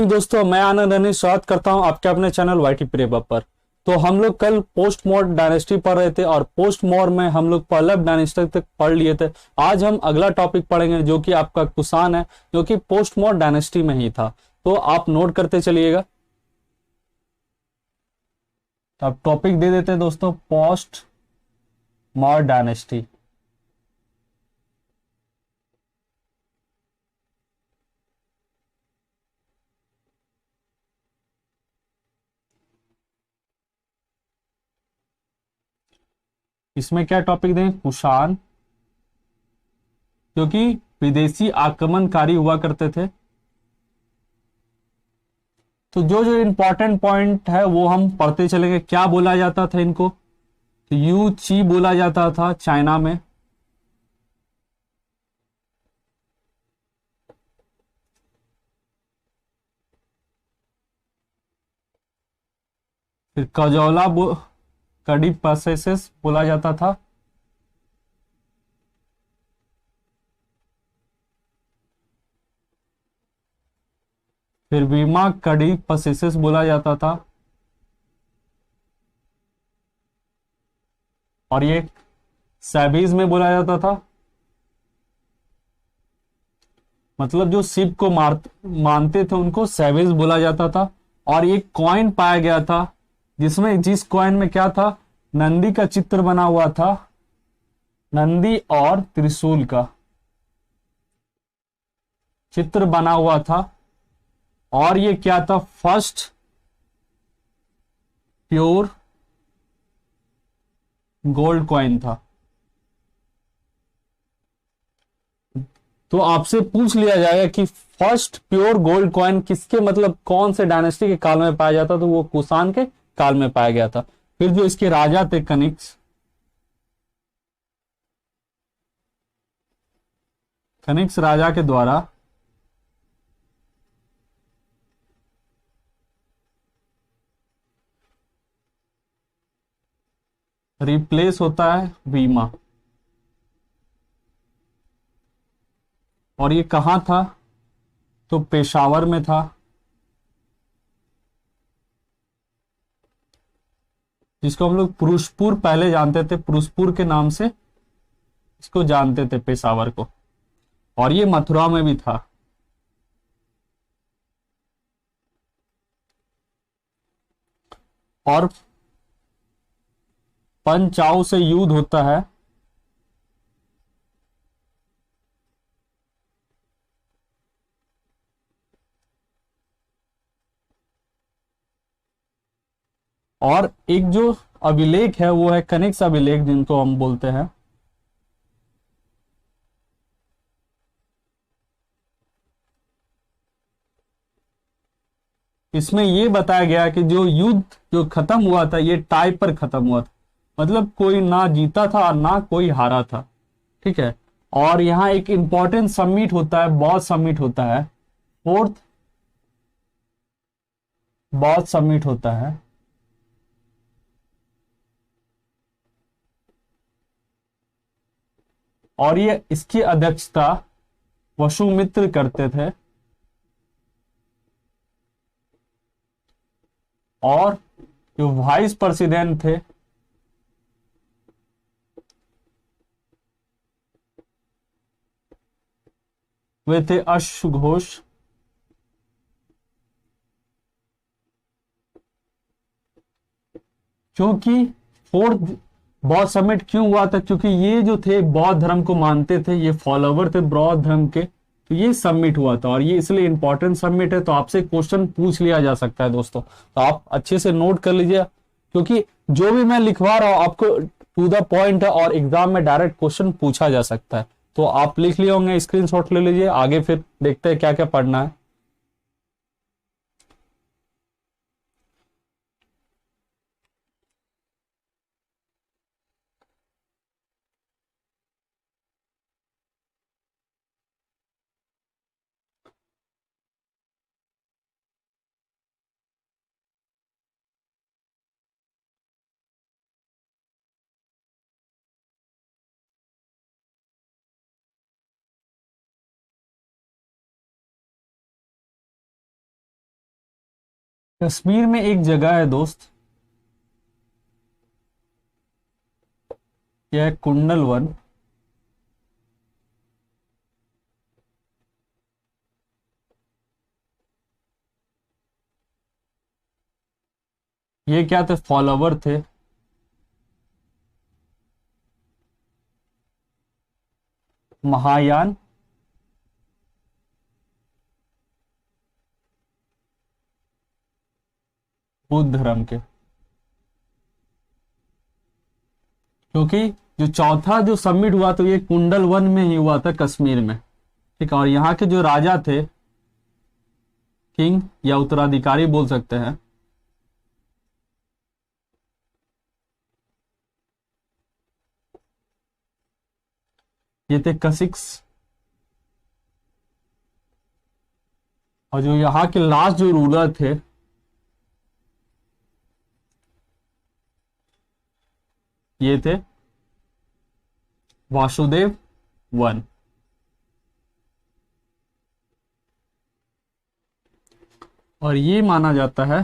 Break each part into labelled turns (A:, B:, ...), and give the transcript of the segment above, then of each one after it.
A: दोस्तों, मैं आनंद रनी स्वागत करता हूं आपके अपने चैनल वाईटी प्रेबा पर। तो हम लोग कल पोस्ट मॉर डायनेस्टी पढ़ रहे थे और पोस्ट मॉर में हम लोग पल्लव डायनेस्टी तक पढ़ लिए थे। आज हम अगला टॉपिक पढ़ेंगे जो कि आपका कुषाण है, जो कि पोस्ट मॉर डायनेस्टी में ही था। तो आप नोट करते चलिएगा। तो अब टॉपिक दे देते हैं दोस्तों, पोस्ट मॉर डायनेस्टी। इसमें क्या टॉपिक दें? कुषाण, क्योंकि विदेशी आक्रमणकारी हुआ करते थे। तो जो जो इंपॉर्टेंट पॉइंट है वो हम पढ़ते चलेंगे। क्या बोला जाता था इनको? तो यू ची बोला जाता था चाइना में। फिर कजौला कड़ी पसेसेस बोला जाता था। फिर बीमा कड़ी पसेसेस बोला जाता था। और ये सैबीज में बोला जाता था, मतलब जो शिव को मानते थे उनको सैवेज बोला जाता था। और एक कॉइन पाया गया था जिस कॉइन में क्या था? नंदी का चित्र बना हुआ था, नंदी और त्रिशूल का चित्र बना हुआ था। और ये क्या था? फर्स्ट प्योर गोल्ड कॉइन था। तो आपसे पूछ लिया जाएगा कि फर्स्ट प्योर गोल्ड कॉइन किसके, मतलब कौन से डायनेस्टी के काल में पाया जाता? तो वो कुषाण के काल में पाया गया था। फिर जो इसके राजा थे कनिक्स राजा के द्वारा रिप्लेस होता है बीमा। और ये कहां था? तो पेशावर में था, जिसको हम लोग पुरुषपुर पहले जानते थे, पुरुषपुर के नाम से इसको जानते थे, पेशावर को। और ये मथुरा में भी था। और पंचाओ से युद्ध होता है। और एक जो अभिलेख है वो है कनिक्स अभिलेख, जिनको हम बोलते हैं। इसमें ये बताया गया कि जो युद्ध जो खत्म हुआ था ये टाई पर खत्म हुआ था, मतलब कोई ना जीता था और ना कोई हारा था। ठीक है। और यहाँ एक इंपॉर्टेंट समिट होता है, बॉस समिट होता है, फोर्थ बॉस समिट होता है। और ये इसकी अध्यक्षता वसुमित्र करते थे। और जो वाइस प्रेसिडेंट थे वे थे अश्वघोष। क्योंकि फोर्थ बौद्ध समिट क्यों हुआ था? क्योंकि ये जो थे बौद्ध धर्म को मानते थे, ये फॉलोवर थे बौद्ध धर्म के, तो ये समिट हुआ था। और ये इसलिए इंपॉर्टेंट समिट है, तो आपसे क्वेश्चन पूछ लिया जा सकता है दोस्तों। तो आप अच्छे से नोट कर लीजिए, क्योंकि जो भी मैं लिखवा रहा हूं आपको टू द पॉइंट है और एग्जाम में डायरेक्ट क्वेश्चन पूछा जा सकता है। तो आप लिख लिए होंगे, स्क्रीनशॉट ले लीजिए। आगे फिर देखते हैं क्या क्या पढ़ना है। कश्मीर में एक जगह है दोस्त, यह है कुंडल वन। ये क्या थे? फॉलोवर थे। महायान बुद्ध धर्म के। क्योंकि जो चौथा जो समिट हुआ तो ये कुंडल वन में ही हुआ था, कश्मीर में। ठीक है, और यहाँ के जो राजा थे, किंग या उत्तराधिकारी बोल सकते हैं, ये थे कसिक्स। और जो यहाँ के लास्ट जो रूलर थे, ये थे वासुदेव वन। और ये माना जाता है,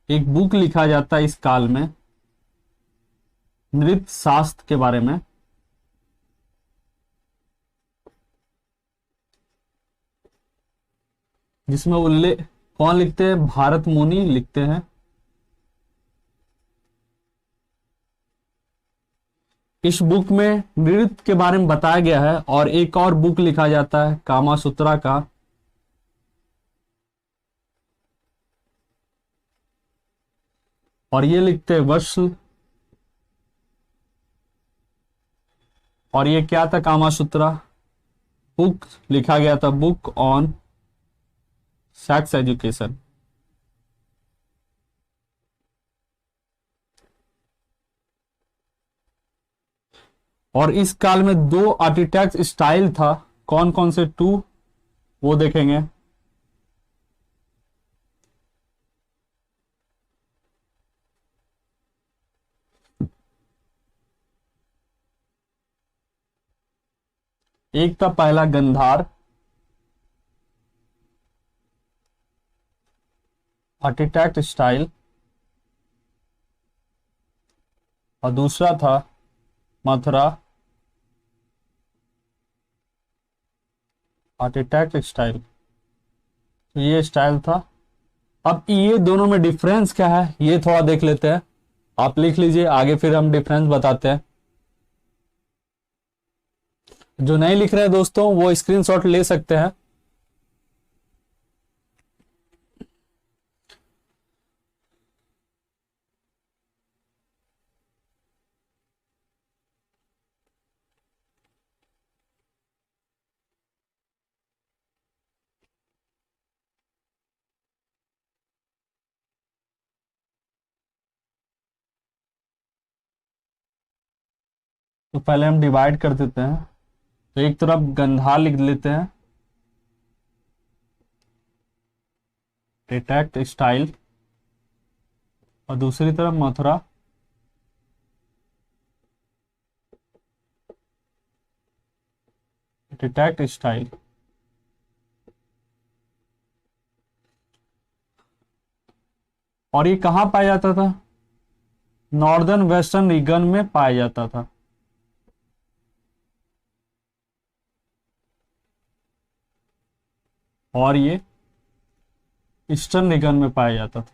A: एक बुक लिखा जाता है इस काल में, नृत्य शास्त्र के बारे में, जिसमें उल्लेख कौन लिखते हैं? भारत मुनि लिखते हैं। इस बुक में नृत्य के बारे में बताया गया है। और एक और बुक लिखा जाता है कामा सूत्रा का, और ये लिखते हैं वत्स। और ये क्या था? कामा सूत्रा बुक लिखा गया था, बुक ऑन सेक्स एजुकेशन। और इस काल में दो आर्किटेक्ट स्टाइल था, कौन कौन से? टू, वो देखेंगे। एक था पहला गंधार आर्किटेक्ट स्टाइल, और दूसरा था मथुरा आर्किटेक्ट स्टाइल। तो ये स्टाइल था। अब ये दोनों में डिफरेंस क्या है ये थोड़ा देख लेते हैं। आप लिख लीजिए, आगे फिर हम डिफरेंस बताते हैं। जो नहीं लिख रहे हैं दोस्तों, वो स्क्रीनशॉट ले सकते हैं। तो पहले हम डिवाइड कर देते हैं। तो एक तरफ गंधार लिख लेते हैं, आर्किटेक्ट स्टाइल, और दूसरी तरफ मथुरा आर्किटेक्ट स्टाइल। और ये कहाँ पाया जाता था? नॉर्दर्न वेस्टर्न रीजन में पाया जाता था। और ये ईस्टर्न रीजन में पाया जाता था।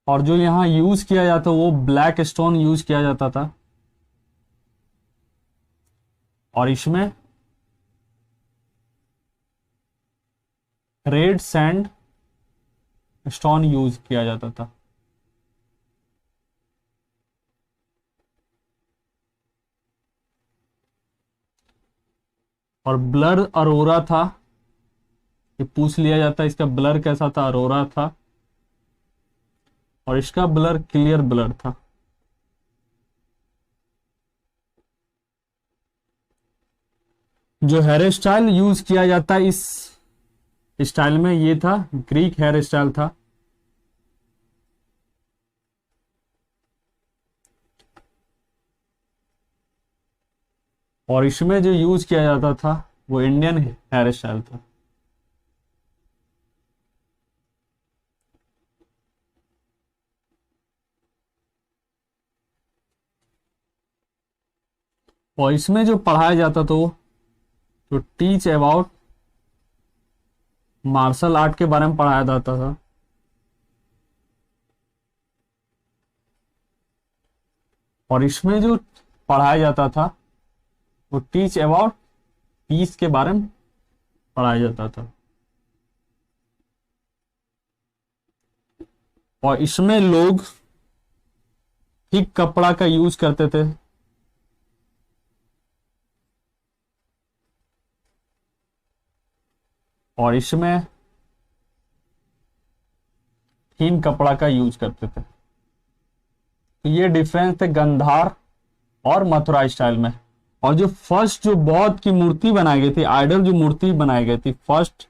A: और जो यहाँ यूज किया जाता वो ब्लैक स्टोन यूज किया जाता था, और इसमें रेड सैंड स्टोन यूज किया जाता था। और ब्लर अरोरा था, ये पूछ लिया जाता है इसका ब्लर कैसा था? अरोरा था। और इसका ब्लर क्लियर ब्लर था। जो हेयर स्टाइल यूज किया जाता है इस स्टाइल में, ये था ग्रीक हेयर स्टाइल था। और इसमें जो यूज किया जाता था वो इंडियन हेयर स्टाइल था। और इसमें जो पढ़ाया जाता था वो तो टीच अबाउट मार्शल आर्ट के बारे में पढ़ाया जाता था। और इसमें जो पढ़ाया जाता था वो टीच अबाउट पीस के बारे में पढ़ाया जाता था। और इसमें लोग थिक कपड़ा का यूज करते थे। और इसमें थीन कपड़ा का यूज करते थे। तो ये डिफरेंस थे गंधार और मथुरा स्टाइल में। और जो फर्स्ट जो बौद्ध की मूर्ति बनाई गई थी, आइडल जो मूर्ति बनाई गई थी, फर्स्ट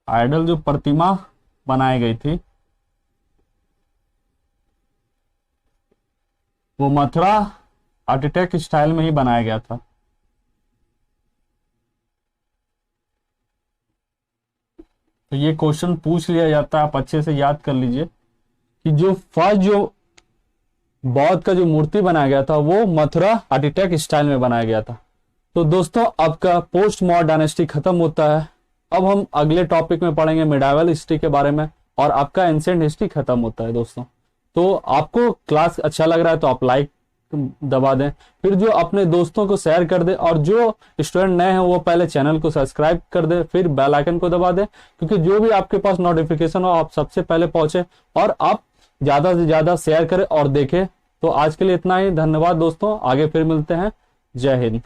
A: आइडल जो प्रतिमा बनाई गई थी वो मथुरा आर्किटेक्ट स्टाइल में ही बनाया गया था। तो ये क्वेश्चन पूछ लिया जाता है, आप अच्छे से याद कर लीजिए कि जो फर्स्ट जो बौद्ध का जो मूर्ति बनाया गया था वो मथुरा आर्किटेक्ट स्टाइल में बनाया गया था। तो दोस्तों आपका पोस्ट मॉडर्न डायनेस्टी खत्म होता है। अब हम अगले टॉपिक में पढ़ेंगे मिडाइवल हिस्ट्री के बारे में और आपका एंशिएंट हिस्ट्री खत्म होता है दोस्तों। तो आपको क्लास अच्छा लग रहा है तो आप लाइक दबा दें, फिर जो अपने दोस्तों को शेयर कर दे, और जो स्टूडेंट नए हैं वो पहले चैनल को सब्सक्राइब कर दे, फिर बेल आइकन को दबा दे, क्योंकि जो भी आपके पास नोटिफिकेशन हो आप सबसे पहले पहुंचे और आप ज्यादा से ज्यादा शेयर करें और देखें। तो आज के लिए इतना ही, धन्यवाद दोस्तों, आगे फिर मिलते हैं। जय हिंद।